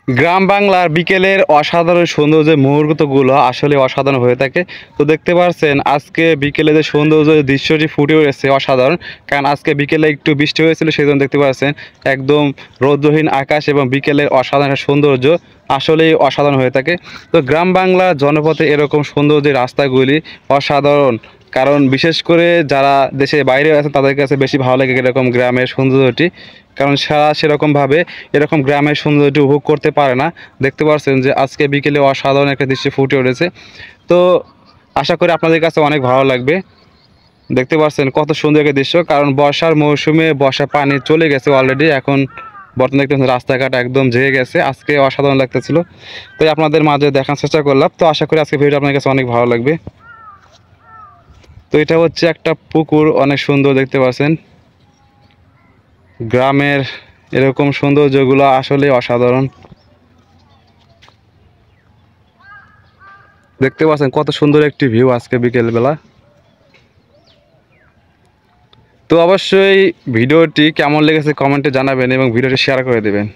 গ্রাম বাংলার বিকেলের অসাধারণ সৌন্দর্যের মুহূর্তগুলো আসলে অসাধারণ হয়ে থাকে। তো দেখতে পাচ্ছেন আজকে বিকেলে যে সৌন্দর্যের দৃশ্যটি ফুটে উঠেছে অসাধারণ। কারণ আজকে বিকেলে একটু বৃষ্টি হয়েছিল, সেই জন্য দেখতে পাচ্ছেন একদম রৌদ্রহীন আকাশ এবং বিকেলের অসাধারণ একটা সৌন্দর্য আসলেই অসাধারণ হয়ে থাকে। তো গ্রাম বাংলা জনপথে এরকম সৌন্দর্যের রাস্তাগুলি অসাধারণ। কারণ বিশেষ করে যারা দেশের বাইরে আছে তাদের কাছে বেশি ভালো লাগে এরকম গ্রামের সৌন্দর্যটি। কারণ সারা সেরকমভাবে এরকম গ্রামের সৌন্দর্যটি উপভোগ করতে পারে না। দেখতে পাচ্ছেন যে আজকে বিকেলে অসাধারণ একটা দৃশ্য ফুটে উঠেছে। তো আশা করি আপনাদের কাছে অনেক ভালো লাগবে। দেখতে পাচ্ছেন কত সুন্দর একটা দৃশ্য। কারণ বর্ষার মৌসুমে বর্ষার পানি চলে গেছে অলরেডি। এখন বর্তমানে দেখতে পাচ্ছেন রাস্তাঘাট একদম জেগে গেছে। আজকে অসাধারণ লাগতেছিল, তাই আপনাদের মাঝে দেখার চেষ্টা করলাম। তো আশা করি আজকে ভিডিওটা আপনার কাছে অনেক ভালো লাগবে। তো এটা হচ্ছে একটা পুকুর, অনেক সুন্দর দেখতে পাচ্ছেন। গ্রামের এরকম সৌন্দর্যগুলো আসলে অসাধারণ। দেখতে পাচ্ছেন কত সুন্দর একটি ভিউ আজকে বিকেলবেলা। তো অবশ্যই ভিডিওটি কেমন লেগেছে কমেন্টে জানাবেন এবং ভিডিওটি শেয়ার করে দেবেন।